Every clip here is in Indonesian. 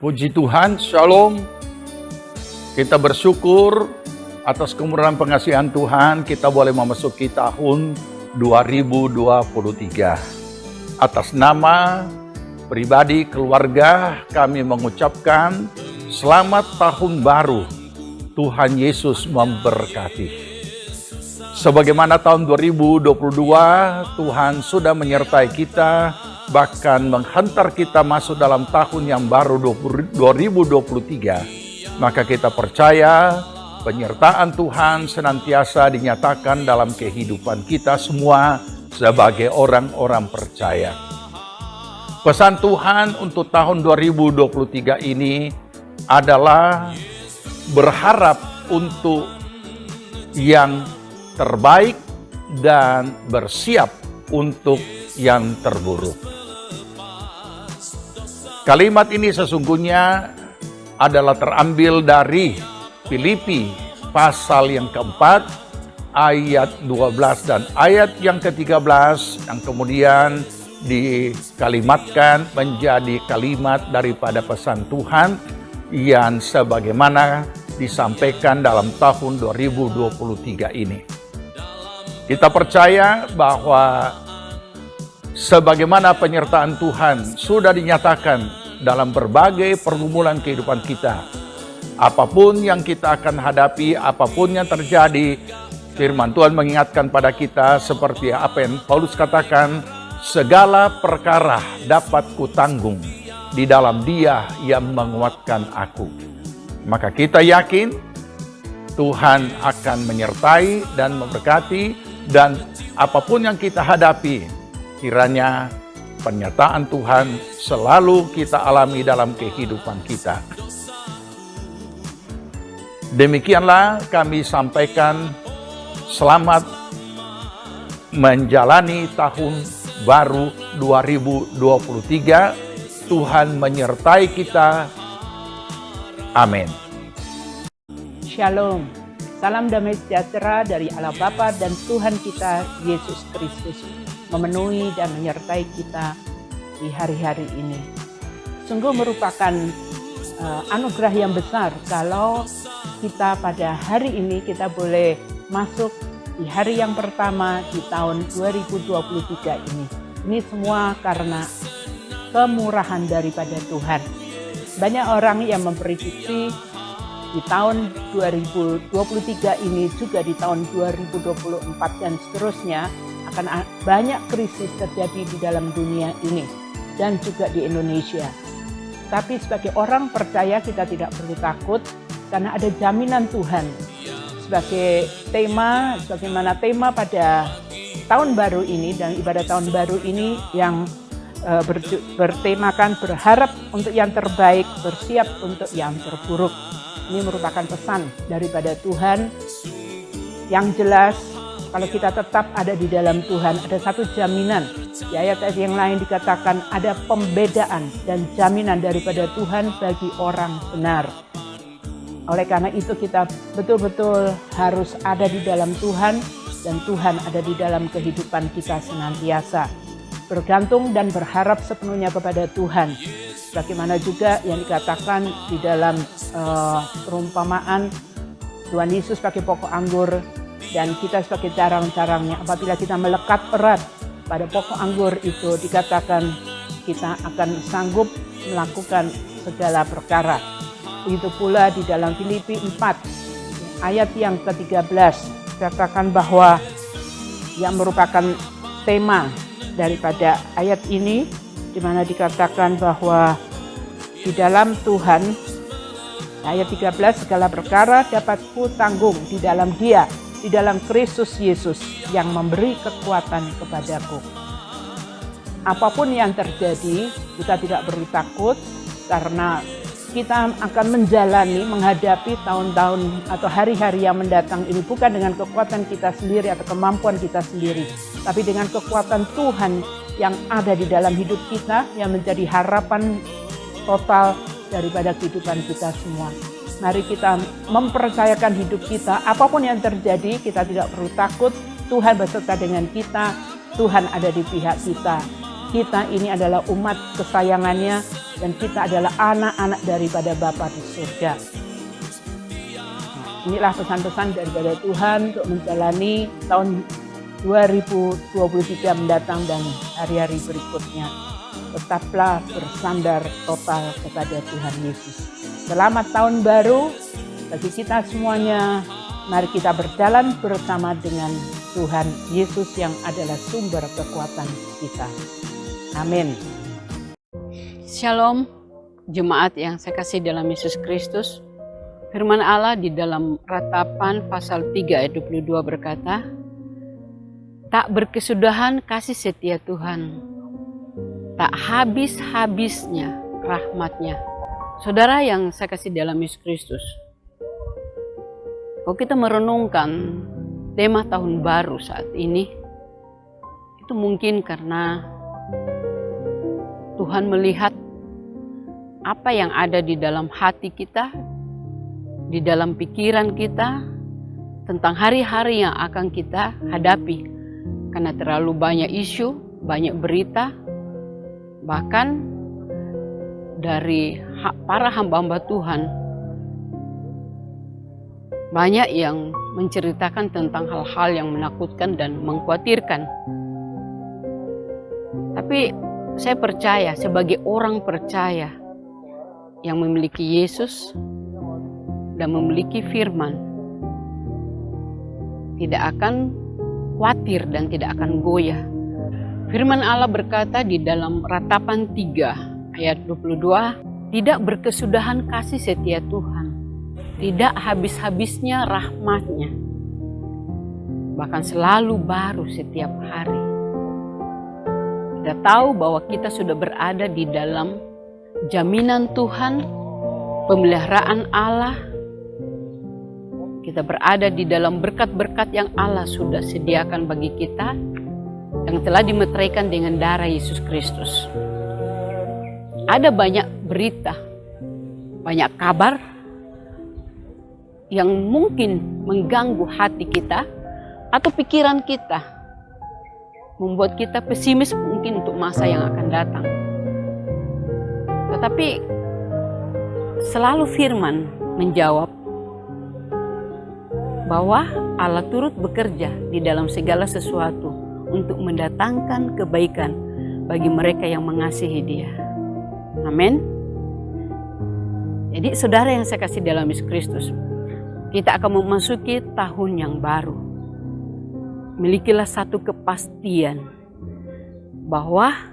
Puji Tuhan, Shalom. Kita bersyukur atas kemurahan pengasihan Tuhan, kita boleh memasuki tahun 2023. Atas nama pribadi keluarga, kami mengucapkan selamat tahun baru. Tuhan Yesus memberkati. Sebagaimana tahun 2022, Tuhan sudah menyertai kita, bahkan menghantar kita masuk dalam tahun yang baru 2023. Maka kita percaya penyertaan Tuhan senantiasa dinyatakan dalam kehidupan kita semua sebagai orang-orang percaya. Pesan Tuhan untuk tahun 2023 ini adalah berharap untuk yang terbaik dan bersiap untuk yang terburuk. Kalimat ini sesungguhnya adalah terambil dari Filipi pasal yang keempat, ayat 12 dan ayat yang ke-13 yang kemudian dikalimatkan menjadi kalimat daripada pesan Tuhan yang sebagaimana disampaikan dalam tahun 2023 ini. Kita percaya bahwa sebagaimana penyertaan Tuhan sudah dinyatakan dalam berbagai pergumulan kehidupan kita. Apapun yang kita akan hadapi, apapun yang terjadi, firman Tuhan mengingatkan pada kita seperti apa yang Paulus katakan, segala perkara dapat kutanggung di dalam Dia yang menguatkan aku. Maka kita yakin Tuhan akan menyertai dan memberkati, dan apapun yang kita hadapi, kiranya penyertaan Tuhan selalu kita alami dalam kehidupan kita. Demikianlah kami sampaikan selamat menjalani tahun baru 2023. Tuhan menyertai kita. Amin. Shalom. Salam damai sejahtera dari Allah Bapa dan Tuhan kita Yesus Kristus memenuhi dan menyertai kita di hari-hari ini. Sungguh merupakan anugerah yang besar kalau kita pada hari ini kita boleh masuk di hari yang pertama di tahun 2023 ini. Ini semua karena kemurahan daripada Tuhan. Banyak orang yang memprediksi di tahun 2023 ini juga di tahun 2024 dan seterusnya akan banyak krisis terjadi di dalam dunia ini dan juga di Indonesia. Tapi sebagai orang percaya kita tidak perlu takut karena ada jaminan Tuhan. Sebagai tema, sebagaimana tema pada tahun baru ini dan ibadah tahun baru ini yang bertemakan berharap untuk yang terbaik, bersiap untuk yang terburuk. Ini merupakan pesan daripada Tuhan yang jelas. Kalau kita tetap ada di dalam Tuhan, ada satu jaminan. Di ayat-ayat yang lain dikatakan ada pembedaan dan jaminan daripada Tuhan bagi orang benar. Oleh karena itu kita betul-betul harus ada di dalam Tuhan dan Tuhan ada di dalam kehidupan kita senantiasa. Bergantung dan berharap sepenuhnya kepada Tuhan. Bagaimana juga yang dikatakan di dalam perumpamaan Tuhan Yesus sebagai pokok anggur dan kita sebagai carang-carangnya. Apabila kita melekat erat pada pokok anggur itu, dikatakan kita akan sanggup melakukan segala perkara. Begitu pula di dalam Filipi 4 ayat yang ke-13 dikatakan bahwa yang merupakan tema daripada ayat ini, di mana dikatakan bahwa di dalam Tuhan, ayat 13, segala perkara dapat kutanggung di dalam Dia, di dalam Kristus Yesus yang memberi kekuatan kepadaku. Apapun yang terjadi, kita tidak perlu takut karena kita akan menghadapi tahun-tahun atau hari-hari yang mendatang ini bukan dengan kekuatan kita sendiri atau kemampuan kita sendiri, tapi dengan kekuatan Tuhan yang ada di dalam hidup kita, yang menjadi harapan total daripada kehidupan kita semua. Mari kita mempercayakan hidup kita, apapun yang terjadi kita tidak perlu takut. Tuhan beserta dengan kita, Tuhan ada di pihak kita. Kita ini adalah umat kesayangannya dan kita adalah anak-anak daripada Bapa di surga. Inilah pesan-pesan daripada Tuhan untuk menjalani tahun 2023 mendatang dan hari-hari berikutnya. Tetaplah bersandar total kepada Tuhan Yesus. Selamat tahun baru bagi kita semuanya. Mari kita berjalan bersama dengan Tuhan Yesus yang adalah sumber kekuatan kita. Amin. Shalom, jemaat yang saya kasih dalam Yesus Kristus. Firman Allah di dalam Ratapan pasal 3 ayat 22 berkata, tak berkesudahan kasih setia Tuhan, tak habis-habisnya rahmatnya. Saudara yang saya kasih dalam Yesus Kristus, kalau kita merenungkan tema tahun baru saat ini, itu mungkin karena Tuhan melihat apa yang ada di dalam hati kita, di dalam pikiran kita, tentang hari-hari yang akan kita hadapi. Karena terlalu banyak isu, banyak berita, bahkan dari para hamba-hamba Tuhan, banyak yang menceritakan tentang hal-hal yang menakutkan dan mengkhawatirkan. Tapi saya percaya sebagai orang percaya yang memiliki Yesus dan memiliki firman, tidak akan khawatir dan tidak akan goyah. Firman Allah berkata di dalam Ratapan 3 ayat 22, tidak berkesudahan kasih setia Tuhan, tidak habis-habisnya rahmatnya, bahkan selalu baru setiap hari. Kita tahu bahwa kita sudah berada di dalam jaminan Tuhan, pemeliharaan Allah. Kita berada di dalam berkat-berkat yang Allah sudah sediakan bagi kita, yang telah dimeteraikan dengan darah Yesus Kristus. Ada banyak berita, banyak kabar yang mungkin mengganggu hati kita atau pikiran kita, membuat kita pesimis mungkin untuk masa yang akan datang. Tetapi selalu firman menjawab bahwa Allah turut bekerja di dalam segala sesuatu untuk mendatangkan kebaikan bagi mereka yang mengasihi Dia. Amin. Jadi saudara yang saya kasih dalam Yesus Kristus, kita akan memasuki tahun yang baru. Milikilah satu kepastian bahwa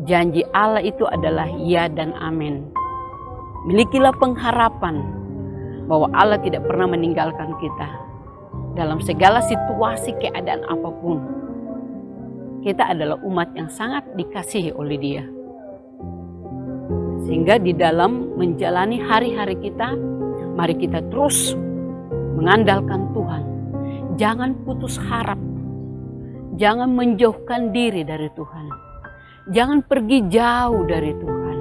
janji Allah itu adalah ya dan amin. Milikilah pengharapan bahwa Allah tidak pernah meninggalkan kita dalam segala situasi keadaan apapun. Kita adalah umat yang sangat dikasihi oleh Dia. Sehingga di dalam menjalani hari-hari kita, mari kita terus mengandalkan Tuhan. Jangan putus harap. Jangan menjauhkan diri dari Tuhan. Jangan pergi jauh dari Tuhan.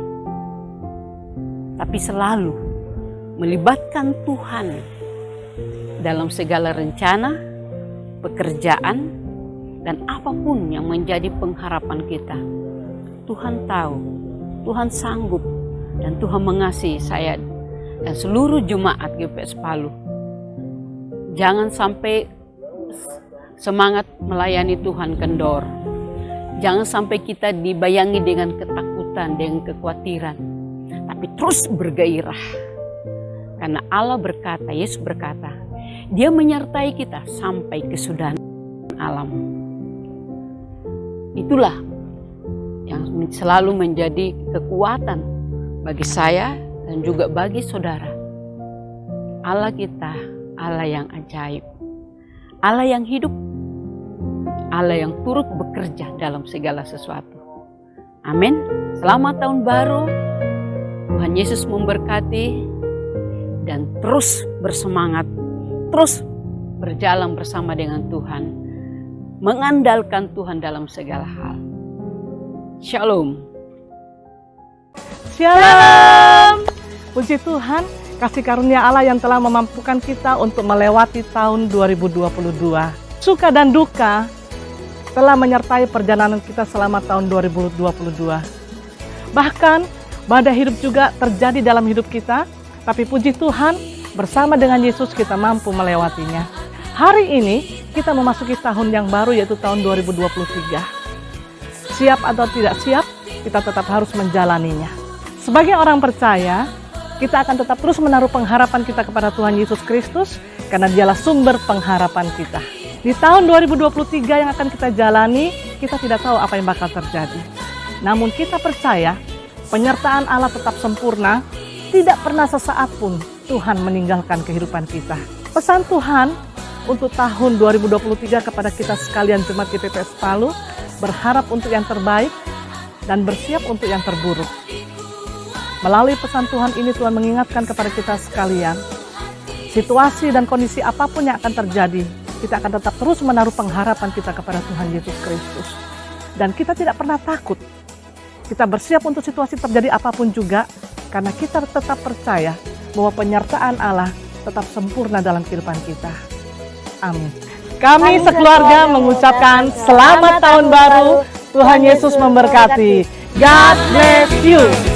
Tapi selalu melibatkan Tuhan dalam segala rencana, pekerjaan, dan apapun yang menjadi pengharapan kita. Tuhan tahu, Tuhan sanggup, dan Tuhan mengasihi saya dan seluruh jemaat GPS Palu. Jangan sampai semangat melayani Tuhan kendor. Jangan sampai kita dibayangi dengan ketakutan, dengan kekhawatiran. Tapi terus bergairah. Karena Allah berkata, Yesus berkata, Dia menyertai kita sampai kesudahan alam. Itulah yang selalu menjadi kekuatan bagi saya dan juga bagi saudara. Allah kita, Allah yang ajaib, Allah yang hidup, Allah yang turut bekerja dalam segala sesuatu. Amin. Selamat tahun baru. Tuhan Yesus memberkati dan terus bersemangat, terus berjalan bersama dengan Tuhan, mengandalkan Tuhan dalam segala hal. Shalom. Shalom. Puji Tuhan, kasih karunia Allah yang telah memampukan kita untuk melewati tahun 2022. Suka dan duka telah menyertai perjalanan kita selama tahun 2022. Bahkan Badai hidup juga terjadi dalam hidup kita, tapi puji Tuhan, bersama dengan Yesus kita mampu melewatinya. Hari ini kita memasuki tahun yang baru, yaitu tahun 2023. Siap atau tidak siap, kita tetap harus menjalaninya. Sebagai orang percaya, kita akan tetap terus menaruh pengharapan kita kepada Tuhan Yesus Kristus, karena Dialah sumber pengharapan kita. Di tahun 2023 yang akan kita jalani, kita tidak tahu apa yang bakal terjadi. Namun kita percaya, penyertaan Allah tetap sempurna, tidak pernah sesaat pun Tuhan meninggalkan kehidupan kita. Pesan Tuhan untuk tahun 2023 kepada kita sekalian jemaat GPPS Palu, berharap untuk yang terbaik dan bersiap untuk yang terburuk. Melalui pesan Tuhan ini, Tuhan mengingatkan kepada kita sekalian, situasi dan kondisi apapun yang akan terjadi, kita akan tetap terus menaruh pengharapan kita kepada Tuhan Yesus Kristus. Dan kita tidak pernah takut. Kita bersiap untuk situasi terjadi apapun juga, karena kita tetap percaya bahwa penyertaan Allah tetap sempurna dalam kehidupan kita. Amin. Kami sekeluarga mengucapkan selamat tahun baru. Tuhan Yesus memberkati. God bless you.